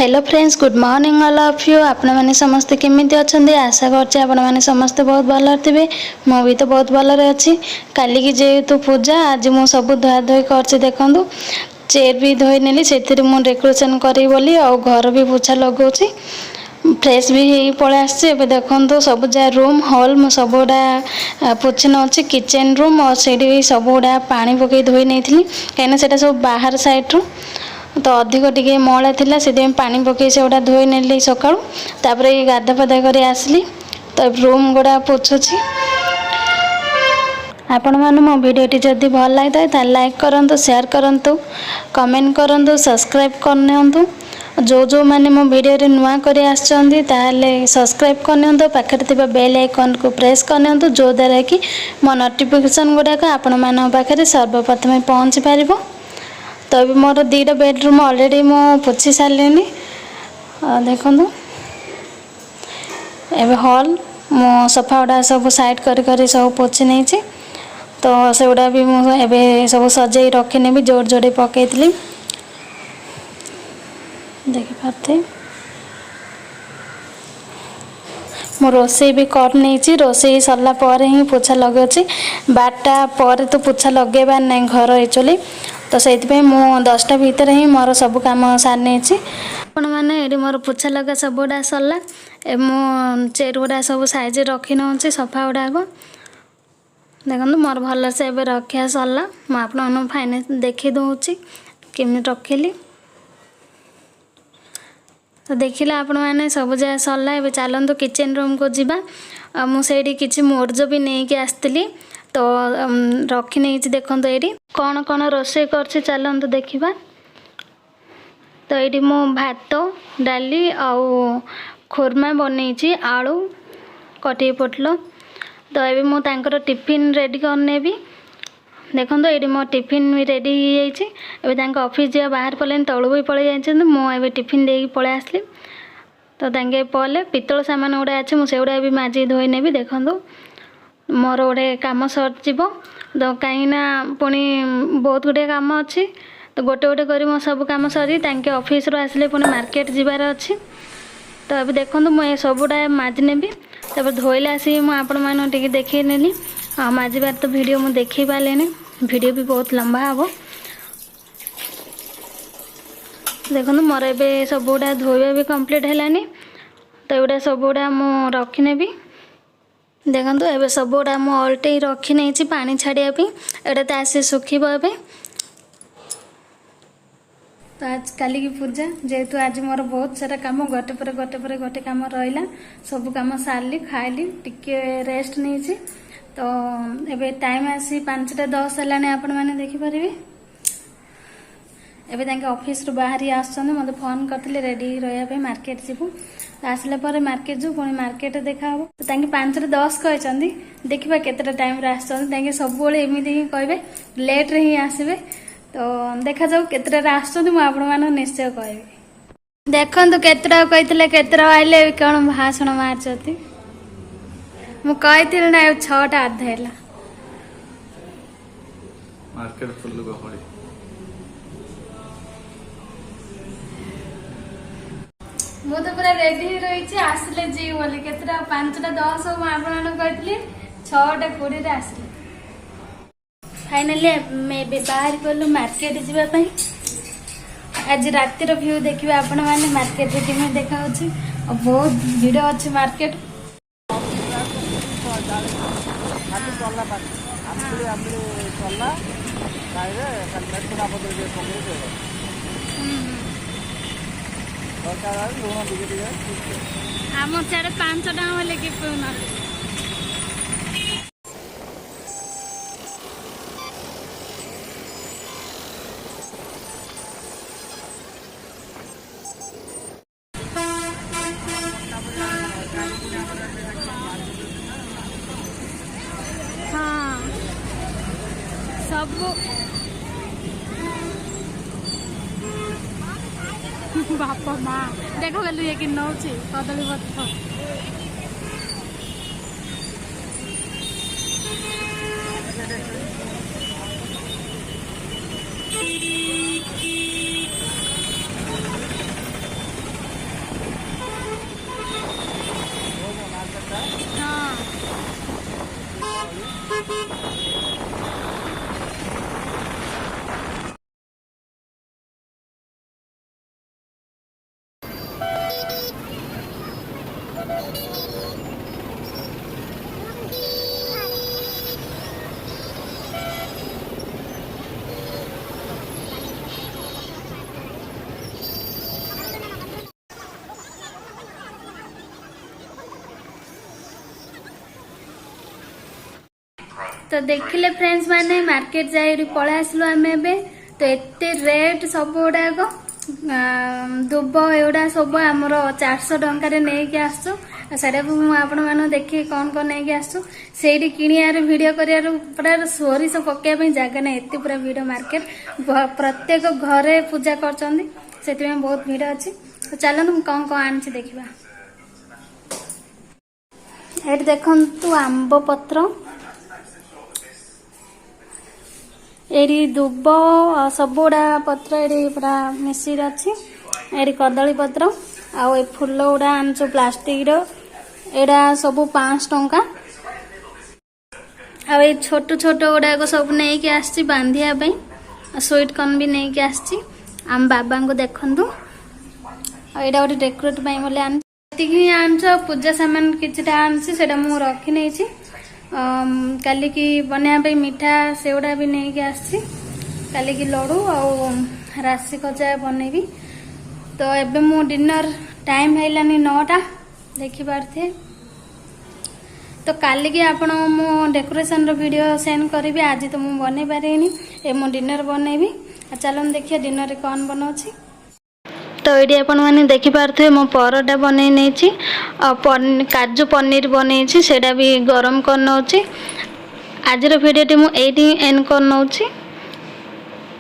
Hello friends, good morning all of you. आपण मैंने समस्ते केमिति अछंती? आशा करछि आपण मैंने समस्ते बहुत भल थे। मु भी तो बहुत भल अच्छी। काली की जेहेतु पूजा, आज मु सब धुआ धुई कर देखूँ। चेयर भी धोई नेली, से डेकोरेशन करी बोली और घर भी पोछा लगाऊँ। फ्रेश भी पलै आसे। देखो सब जगह रूम हॉल मु सब गुड़ा पोछि नौची। किचन रूम और से सब गुड़ा पानी पकई धोई नहीं कहीं से सब बाहर साइड रू तो अधिक टिके मैला थिला से पानी पकई से गुड़ा धोई नेली सकाळु। तापर ये गाधा पाधा कर आसली तो रूम गुड़ा पोछुची। आपण माने मो वीडियोटी जदि भल लगे तो लाइक करंतु, शेयर करंतु, कमेंट करंतु, सब्सक्राइब करनियंतु। जो जो माने मो वीडियो रे नुआ करे आछंती ताले सब्सक्राइब करनियंतु। पाखरे थिबा बेल आइकन को प्रेस करनियंतु, जो द्वारा कि मो नोटिफिकेशन गुडा को आपण माने पाखरे सर्वप्रथम पहुंच पारिबो। तो अभी मोर दीटा बेडरूम ऑलरेडी मो पोछि सारलेनी। देखंतु एबे हॉल मो सोफा गुडा सब साइड कर सब पोछि नहीं छी। तो से गुडा भी मु एबे सब सजाई रखिने भी जोड़ जोड़े पकईली देखि पारते। मो रोसई भी कर नहीं, रोसई सरला पर ही पोछा लगे। 12टा पर तो पोछा लगेबार नहीं घर एक्चुअली। तो से मु 10टा भितर ही मोर सब काम सार नहीं। आपण मैंने ये मोर पोछा लगा सब गुड़ा सरला। मु चेयर गुड़ा सब साइज रखी नौ सफा गुड़ाक। देखो मोर भल से एबे रखा सरला। मु आपन फाइनेंस देखी दूची केमी रखिली। तो देखिला आपण मैंने सब जगह सरला। एबे चलतु किचन रूम को जीवा। मुझे किसी मोर्ज भी नहीं कि आसती तो रखी नहीं। देखो ये कौन कौन रोषे कर चलतु देखा। तो ये मु भात डाली आउ खुरमा बनई आलू कटे पोटल। तो ये मुझे टिफिन रेडी करने भी। देखो ये मो टिफिन भी रेडी हो जाए। ऑफिस जा बाहर पड़े तलू भी पलि जाइए। मुझे टिफिन दे पलि आसली। तो पले पितल सामान गुड़ा अच्छे मुझे गुड़ा भी माजी धोई ने। देखो मोर गोटे कम सर तो कहीं पुणी बहुत गुटे कम अच्छी। तो गोटे गोटे कर मो सब कम सरी ऑफिस रू आसले पुणी मार्केट जीवार अच्छी। तो अभी देखो मुझे सब गुड़ा माजी नेबी। तब धोइले आसिक मुझे देखी नेली। माजिबार तो वीडियो मुझे देखी पारे। वीडियो भी बहुत लंबा हम। देखो मोर ए सब गुड़ा धोइबा भी कंप्लीट है। तो एगुड़ा सब गुड़ा मु रखी नेबी। देखो एबे सब गुड़ा मु अल्टे रखी नहीं पानी छाड़ियापी। एटा तो आसे सुखीब ए। तो आज काली की पूजा जेहेतु आज मोर बहुत सारा कम गोटे पर गोटे कम रहा। सब कम सारली खाइली टिके रेस्ट नहीं। तो एबे टाइम आसी 5टा 10 है। आपण मैंने देखिपारे। एबे तांके ऑफिस रू बाहरी आसछन। मते फोन करथिले रेडी रहया पे मार्केट जीवु। आसले पर मार्केट जो पुणी मार्केट देखा हो। तो तांके 5टा 10 कहचंदी। देखिबा केतेटा टाइम रे आसछन। तांके सब बेले एमिति ही कहबे लेट रे ही आसीबे। तो देखा जाऊ केतेटा आसछन मु आपण माने निश्चय कहबे। देखंतु केतेटा कहितले केतेटा आइले कोन भाषण मारचती। मु कहितिल ना 6टा आधा हैला। मार्केट फुल गहଳି। मु तो पूरा रेडी रही आसले जी बोली केतेटा 5टा 10 मु आपण कहतिली 6टा 20 रे आसले। फाइनली मैं बाहर गलु मार्केट जीवा पई। आज रातिर व्यू देखिबा आपण माने मार्केट रे केमे देखा होची। और बहुत भीड़ अच्छे मार्केट। आम सियाड़े 5 टका हेले कि पौना। हाँ सब बापा माँ देखो गलु ये कि नौची कदली पत्र। तो देखिले फ्रेंड्स माने मार्केट जाई पळा आसलो आमे एबे तो एते रेट सब गुड़ाक दुब एगुड़ा सब आमर 400 टंकार नहीं आसु सेटा आपण मान देखिए कौन कौन नहीं आसु से किणियार भिड कर पूरा सोरिष पकड़ जगह ना एत पूरा भिड मार्केट प्रत्येक घरे पूजा कर बहुत भिड अच्छी तो चलो कौन कौन आनी देखा ये देखु आंब पत्र एरी दुब सब गुड़ा पत्र ये पूरा मिसी अच्छी ये कदली पत्र आउ ए फूल गुड़ा आनचु प्लास्टिक एडा सब 5 टंका आ छोट छोट गुड़ाक सब नहीं आसी बांधिया स्वीट कॉर्न भी नहीं आसी आम बाबा को देखु यहाँ गोटे डेकोरेट बोले आनच पूजा सामान किटा आनसी मु रखी नहीं काली की बनाया मिठा सेगुड़ा भी नहीं आसी काली की लड्डू और राशि खजा बनैबी तो एबे मु डिनर टाइम हैलानी 9टा देखि पारथे तो काली की आपण मो डेकोरेशन रो वीडियो सेंड करी आज तो मु बनै पारेनी ए मु डिनर बनैबी चलो देखिए डिनर रे कौन बनाउछि तो ये आपण मैंने देखिपे मो परोटा बनै नहीं काजू पनीर बनै सेटा भी गरम कर नौची आज वीडियो मु एंड कर नौची।